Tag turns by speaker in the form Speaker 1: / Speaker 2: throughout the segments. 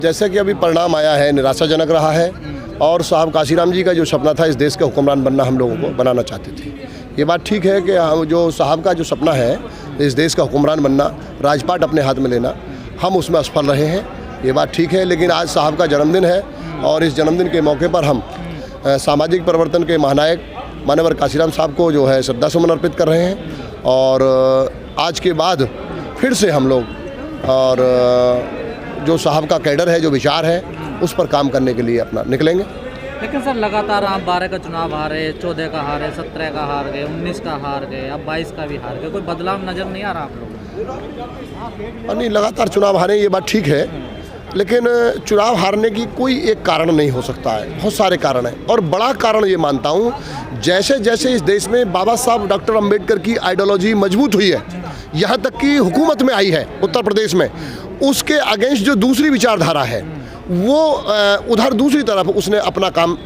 Speaker 1: जैसे कि अभी परिणाम आया है निराशाजनक रहा है और साहब काशीराम जी का जो सपना था इस देश के हुक्मरान बनना हम लोगों को बनाना चाहते थे। ये बात ठीक है कि हम जो साहब का जो सपना है इस देश का हुक्मरान बनना, राजपाट अपने हाथ में लेना, हम उसमें असफल रहे हैं, ये बात ठीक है। लेकिन आज साहब का जन्मदिन है और इस जन्मदिन के मौके पर हम सामाजिक परिवर्तन के महानायक माननीय काशीराम साहब को जो है श्रद्धासुमन अर्पित कर रहे हैं और आज के बाद फिर से हम लोग और जो साहब का कैडर है, जो विचार है, उस पर काम करने के लिए अपना निकलेंगे।
Speaker 2: लेकिन सर लगातार आप 12 का चुनाव हारे, 14 का हारे, 17 का हार गए, 19 का हार गए, अब 22 का भी हार गए, कोई बदलाव नज़र नहीं आ रहा आप लोगों को?
Speaker 1: नहीं, लगातार चुनाव हारे ये बात ठीक है, लेकिन चुनाव हारने की कोई एक कारण नहीं हो सकता है, बहुत सारे कारण हैं। और बड़ा कारण ये मानता हूँ, जैसे जैसे इस देश में बाबा साहब डॉक्टर अंबेडकर की आइडियोलॉजी मजबूत हुई है, यहाँ तक कि हुकूमत में आई है उत्तर प्रदेश में, उसके अगेंस्ट जो दूसरी विचारधारा है वो उधर दूसरी तरफ उसने अपना काम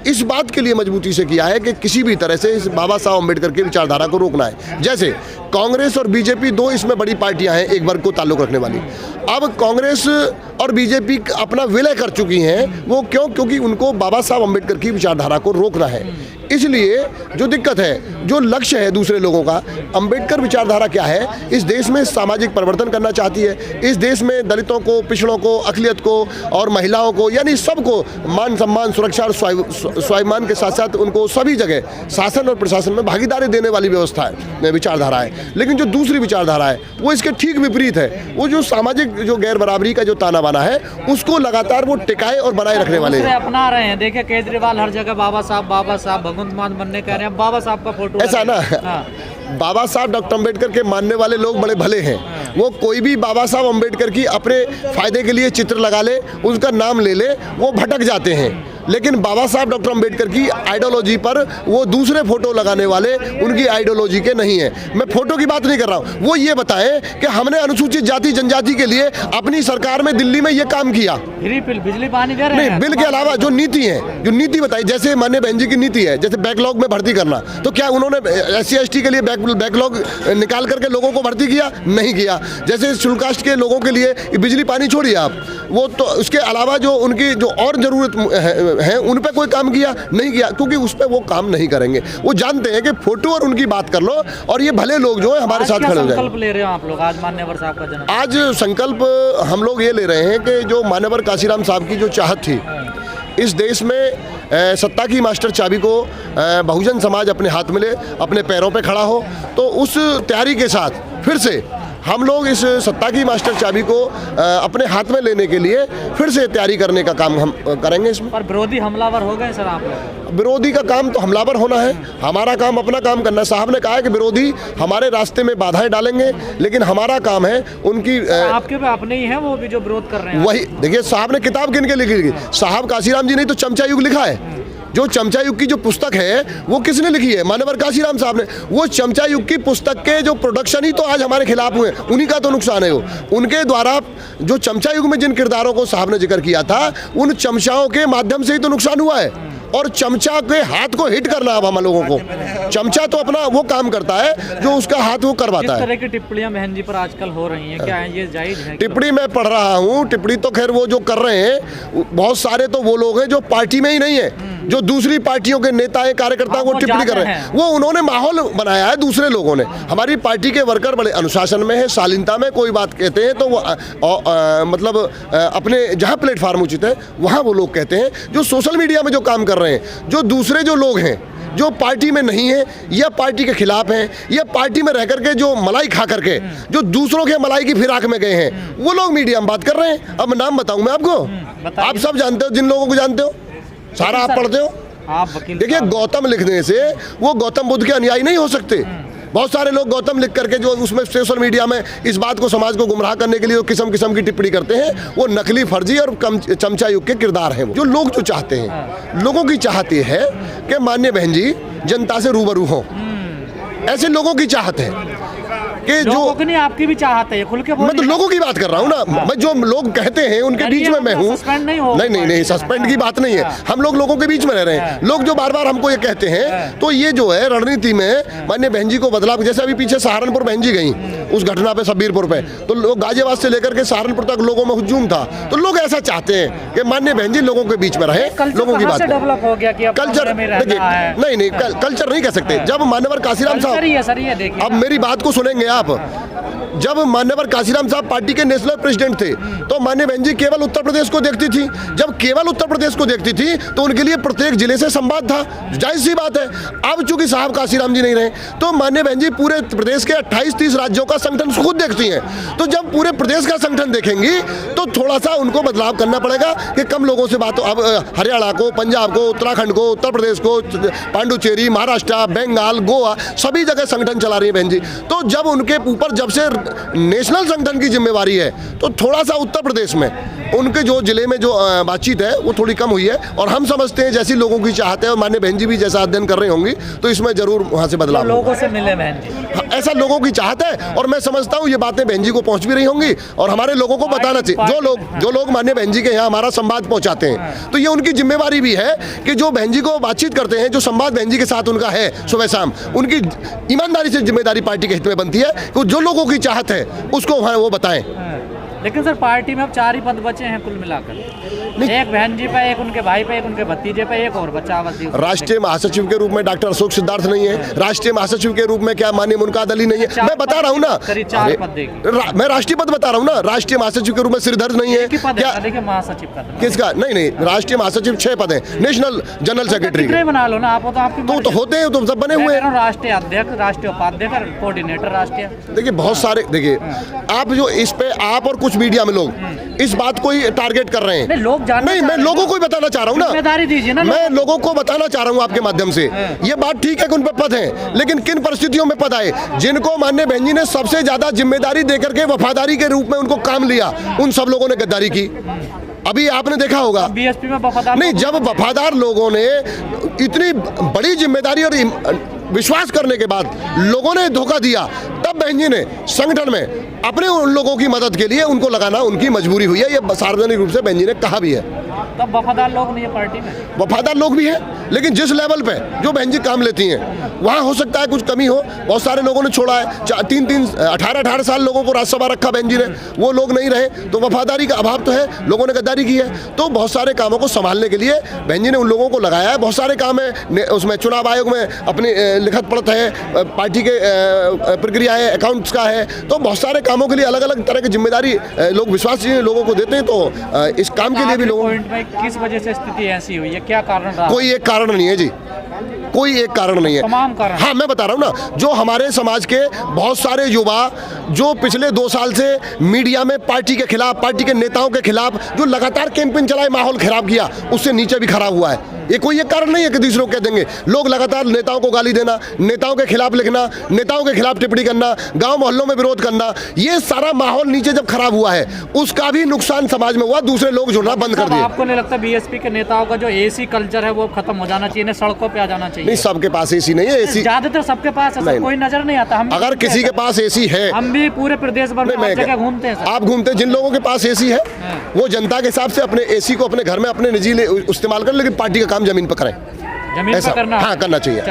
Speaker 1: इस बात के लिए मजबूती से किया है कि किसी भी तरह से इस बाबा साहब अम्बेडकर की विचारधारा को रोकना है। जैसे कांग्रेस और बीजेपी दो इसमें बड़ी पार्टियां हैं एक वर्ग को ताल्लुक़ रखने वाली। अब कांग्रेस और बीजेपी अपना विलय कर चुकी हैं, वो क्यों? क्योंकि उनको बाबा साहब अम्बेडकर की विचारधारा को रोकना है। इसलिए जो दिक्कत है, जो लक्ष्य है दूसरे लोगों का, अम्बेडकर विचारधारा क्या है? इस देश में सामाजिक परिवर्तन करना चाहती है, इस देश में दलितों को, पिछड़ों को, अक़लियत को और महिलाओं को, यानी सबको मान सम्मान, सुरक्षा और स्वाभिमान के साथ साथ उनको सभी जगह शासन और प्रशासन में भागीदारी देने वाली व्यवस्था है, विचारधारा है। लेकिन जो दूसरी विचारधारा है वो इसके ठीक विपरीत है। वो जो सामाजिक जो गैर बराबरी का जो ताना बाना है उसको लगातार वो टिकाए और बनाए रखने वाले हैं।
Speaker 2: अपना रहे हैं। देखिए केजरीवाल हर जगह बाबा साहब भगवंत मान बनने कह रहे हैं, बाबा साहब का फोटो
Speaker 1: ऐसा ना। बाबा साहब डॉक्टर अंबेडकर के मानने वाले लोग बड़े भले हैं, वो कोई भी बाबा साहब अंबेडकर की अपने फायदे के लिए चित्र लगा ले, उसका नाम ले ले, वो भटक जाते हैं। लेकिन बाबा साहब डॉक्टर अंबेडकर की आइडियोलॉजी पर वो दूसरे फोटो लगाने वाले उनकी आइडियोलॉजी के नहीं है। मैं फोटो की बात नहीं कर रहा हूँ, वो ये बताएं कि हमने अनुसूचित जाति जनजाति के लिए अपनी सरकार में दिल्ली में ये काम किया,
Speaker 2: बिजली पानी दे रहे हैं।
Speaker 1: नहीं, बिल के अलावा जो नीति है, जो नीति बताई, जैसे माननीय बहन जी की नीति है, जैसे बैकलॉग में भर्ती करना, तो क्या उन्होंने SC ST के लिए बैकलॉग निकाल करके लोगों को भर्ती किया? नहीं किया। जैसे शेड्यूल कास्ट के लोगों के लिए बिजली पानी छोड़िए आप, वो तो उसके अलावा जो उनकी जो और जरूरत है उन पे कोई काम किया? नहीं किया, क्योंकि उस पे वो काम नहीं करेंगे। वो जानते हैं कि फोटो और उनकी बात कर लो और ये भले लोग जो है हमारे साथ खड़े हो जाएंगे।
Speaker 2: संकल्प ले रहे हो आप लोग आज मान्यवर साहब का जन्म?
Speaker 1: आज संकल्प हम लोग ये ले रहे हैं कि जो मान्यवर काशीराम साहब की जो चाहत थी इस देश में सत्ता की मास्टर चाबी को बहुजन समाज अपने हाथ में ले, अपने पैरों पे खड़ा हो, तो उस तैयारी के साथ फिर से हम लोग इस सत्ता की मास्टर चाबी को अपने हाथ में लेने के लिए फिर से तैयारी करने का काम हम करेंगे। इसमें
Speaker 2: पर विरोधी हमलावर हो गए सर आप लोग?
Speaker 1: विरोधी का काम तो हमलावर होना है, हमारा काम अपना काम करना है। साहब ने कहा है कि विरोधी हमारे रास्ते में बाधाएं डालेंगे, लेकिन हमारा काम है उनकी
Speaker 2: आपके अपने ही हैं वो भी जो विरोध कर रहे हैं।
Speaker 1: वही देखिए, साहब ने किताब किन के लिखी? साहब काशीराम जी ने तो चमचा युग लिखा है। जो चमचा युग की जो पुस्तक है वो किसने लिखी है? माननीय काशीराम साहब ने। वो चमचा युग की पुस्तक के जो प्रोडक्शन ही तो आज हमारे खिलाफ हुए, उन्हीं का तो नुकसान है। वो उनके द्वारा जो चमचा युग में जिन किरदारों को साहब ने जिक्र किया था, उन चमचाओं के माध्यम से ही तो नुकसान हुआ है। और चमचा के हाथ को हिट करना अब हम लोगों को, चमचा तो अपना वो काम करता है जो उसका हाथ वो करवाता है।
Speaker 2: इस तरह की टिप्पणियां बहन जी पर आजकल हो रही हैं, क्या है ये जायज है?
Speaker 1: टिप्पणी मैं पढ़ रहा हूँ, टिप्पणी तो खैर वो जो कर रहे हैं बहुत सारे तो वो लोग हैं जो पार्टी में ही नहीं है, जो दूसरी पार्टियों के नेता है, कार्यकर्ता को टिप्पणी कर रहे हैं। वो उन्होंने माहौल बनाया है दूसरे लोगों ने। हमारी पार्टी के वर्कर बड़े अनुशासन में है, शालीनता में कोई बात कहते हैं तो वो मतलब अपने जहाँ प्लेटफार्म उचित है वहाँ वो लोग कहते हैं। जो सोशल मीडिया में जो काम कर रहे हैं, जो दूसरे जो लोग हैं जो पार्टी में नहीं है या पार्टी के खिलाफ हैं या पार्टी में रह करके जो मलाई खा करके जो दूसरों के मलाई की फिराक में गए हैं, वो लोग मीडिया में बात कर रहे हैं। अब नाम बताऊं मैं आपको, आप सब जानते हो, जिन लोगों को जानते हो, सारा आप पढ़ते हो। देखिए, गौतम लिखने से वो गौतम बुद्ध के अनुयायी नहीं हो सकते। बहुत सारे लोग गौतम लिख करके जो उसमें सोशल मीडिया में इस बात को समाज को गुमराह करने के लिए किस्म किस्म की टिप्पणी करते हैं, वो नकली, फर्जी और चमचा युग के किरदार हैं। जो लोग जो चाहते हैं, लोगों की चाहत ये है कि माननीय बहन जी जनता से रूबरू हों, ऐसे लोगों की चाहत है। कि जो
Speaker 2: लोगों की नहीं, आपकी भी चाहत है, खुल के
Speaker 1: मैं तो
Speaker 2: बोलिए।
Speaker 1: लोगों की बात कर रहा हूँ ना, मैं जो लोग कहते हैं उनके बीच में मैं हूँ।
Speaker 2: सस्पेंड नहीं हो,
Speaker 1: नहीं, सस्पेंड की बात नहीं है, हम लोगों के बीच में रह रहे हैं। लोग जो बार बार हमको ये कहते हैं, तो ये जो है रणनीति में माननीय बहन जी को बदलाव, जैसे अभी पीछे सहारनपुर बहन जी गई उस घटना पे शब्बीरपुर पे, तो लोग गाजियाबाद से लेकर के सहारनपुर तक लोगों में हुजूम था। तो लोग ऐसा चाहते हैं कि माननीय बहन जी लोगों के बीच में रहे, लोगों की बात
Speaker 2: डेवलप हो गया कि अब
Speaker 1: कल्चर। देखिए नहीं कल्चर नहीं कह सकते। जब मान्यवर काशीराम साहब,
Speaker 2: सर ये देखिए,
Speaker 1: अब मेरी बात को सुनेंगे आप, जब मान्यवर काशीराम साहब पार्टी के नेशनल प्रेसिडेंट थे तो माननीय बहन जी केवल उत्तर प्रदेश को देखती थी। जब केवल उत्तर प्रदेश को देखती थी तो उनके लिए प्रत्येक जिले से संवाद था, जाहिर सी बात है। अब चूंकि साहब काशीराम जी नहीं रहे तो माननीय बहन जी पूरे प्रदेश के 28-30 राज्यों का संगठन खुद देखती हैं। तो जब पूरे प्रदेश का संगठन देखेंगी तो थोड़ा सा उनको बदलाव करना पड़ेगा कि कम लोगों से बात। अब हरियाणा को, पंजाब को, उत्तराखंड को, उत्तर प्रदेश को, पांडुचेरी, महाराष्ट्र, बंगाल, गोवा, सभी जगह संगठन चला रही है बहन जी। तो जब उनके ऊपर जब से नेशनल संगठन की जिम्मेवारी है तो थोड़ा सा उत्तर प्रदेश में उनके जो जिले में जो बातचीत है वो थोड़ी कम हुई है। और हम समझते हैं जैसी लोगों की चाहत है, और माननीय बहन जी भी जैसा अध्ययन कर रही होंगी, तो इसमें जरूर वहाँ से बदलाव
Speaker 2: लोगों से मिले बहन जी,
Speaker 1: ऐसा लोगों की चाहत है। और मैं समझता हूँ ये बातें बहन जी को पहुँच भी रही होंगी और हमारे लोगों को बताना चाहिए। जो लोग माननीय बहन जी के यहाँ हमारा संवाद पहुँचाते हैं, तो ये उनकी जिम्मेवारी भी है कि जो बहन जी को बातचीत करते हैं, जो संवाद बहन जी के साथ उनका है सुबह शाम, उनकी ईमानदारी से जिम्मेदारी पार्टी के हित में बनती है कि जो लोगों की चाहत है उसको वहाँ वो बताएं।
Speaker 2: लेकिन सर पार्टी में अब 4 ही पद बचे हैं कुल मिलाकर, एक बहन जी पे, एक उनके भाई पे, एक उनके भतीजे पे, एक और बचा बची।
Speaker 1: राष्ट्रीय महासचिव के रूप में डॉक्टर अशोक सिद्धार्थ नहीं है, राष्ट्रीय महासचिव के रूप में क्या माननीय मुनकाद अली नहीं है। मैं बता रहा हूँ ना, मैं राष्ट्रीय पद बता रहा हूँ ना, राष्ट्रीय महासचिव के रूप में श्रीधर नहीं है क्या?
Speaker 2: देखिए महासचिव का
Speaker 1: किसका? नहीं, राष्ट्रीय महासचिव 6 पद है, नेशनल जनरल सेक्रेटरी
Speaker 2: बना लो ना आप,
Speaker 1: तो होते हैं, तो सब बने हुए हैं।
Speaker 2: राष्ट्रीय अध्यक्ष, राष्ट्रीय उपाध्यक्ष, कोऑर्डिनेटर राष्ट्रीय।
Speaker 1: देखिए बहुत सारे, देखिए आप जो इस पे आप और कुछ मीडिया में लोग इस बात को ही टारगेट कर रहे हैं। नहीं, मैं लोगों को ही बताना चाह रहा हूँ ना,
Speaker 2: जिम्मेदारी दीजिए ना,
Speaker 1: मैं लोगों को बताना चाह रहा हूँ आपके माध्यम से। ये बात ठीक है कि उन पर पद है, लेकिन किन परिस्थितियों में पद आए, जिनको माननीय बहन जी ने सबसे ज्यादा जिम्मेदारी देकर के वफादारी के रूप में उनको काम लिया, उन सब लोगों ने गद्दारी की। अभी आपने देखा होगा
Speaker 2: बीएसपी में वफादार
Speaker 1: नहीं, जब वफादार लोगों ने इतनी बड़ी जिम्मेदारी और विश्वास करने के बाद लोगों ने धोखा दिया, तब बहन जी ने संगठन में अपने उन लोगों की मदद के लिए उनको लगाना उनकी मजबूरी हुई है। ये सार्वजनिक रूप से बहन जी ने कहा भी है।
Speaker 2: तब वफादार लोग नहीं है पार्टी में,
Speaker 1: वफादार लोग भी हैं, लेकिन जिस लेवल पे जो बहन जी काम लेती हैं वहाँ हो सकता है कुछ कमी हो। बहुत सारे लोगों ने छोड़ा है, 18 साल लोगों को राज्यसभा रखा बहन जी ने, वो लोग नहीं रहे, तो वफादारी का अभाव तो है, लोगों ने गद्दारी की है। तो बहुत सारे कामों को संभालने के लिए बहन जी ने उन लोगों को लगाया है। बहुत सारे काम है उसमें, चुनाव आयोग में अपनी लिखत पढ़त है, पार्टी के प्रक्रिया है, अकाउंट्स का है, तो बहुत सारे कामों के लिए अलग अलग तरह की जिम्मेदारी लोग विश्वास लोगों को देते हैं। तो इस काम के लिए भी लोगों,
Speaker 2: किस वजह से स्थिति ऐसी हुई है, क्या कारण रहा?
Speaker 1: कोई एक कारण नहीं है जी, कोई एक कारण नहीं है,
Speaker 2: तमाम कारण।
Speaker 1: हाँ मैं बता रहा हूँ ना, जो हमारे समाज के बहुत सारे युवा जो पिछले 2 साल से मीडिया में पार्टी के खिलाफ, पार्टी के नेताओं के खिलाफ जो लगातार कैंपेन चलाए, माहौल खराब किया, उससे नीचे भी खराब हुआ है। ये कोई एक कारण नहीं है कि दूसरों को कह देंगे। लोग लगातार नेताओं को गाली देना, नेताओं के खिलाफ लिखना, नेताओं के खिलाफ टिप्पणी करना, गांव मोहल्लों में विरोध करना, ये सारा माहौल नीचे जब खराब हुआ है उसका भी नुकसान समाज में हुआ, दूसरे लोग जुड़ना बंद कर दिए।
Speaker 2: आपको नहीं लगता बीएसपी के नेताओं का जो एसी कल्चर है वो खत्म हो जाना चाहिए, सड़कों पे आ जाना चाहिए?
Speaker 1: नहीं, सबके पास एसी नहीं है, एसी
Speaker 2: ज्यादातर सबके पास है, कोई नजर नहीं आता। हम
Speaker 1: अगर किसी के पास एसी है,
Speaker 2: हम भी पूरे प्रदेश भर में जगह घूमते हैं।
Speaker 1: आप घूमते हैं, जिन लोगों के पास एसी है वो जनता के हिसाब से अपने एसी को अपने घर में अपने निजी इस्तेमाल करें, लेकिन पार्टी का काम जमीन पर करें,
Speaker 2: जमीन पर करना,
Speaker 1: हाँ करना चाहिए।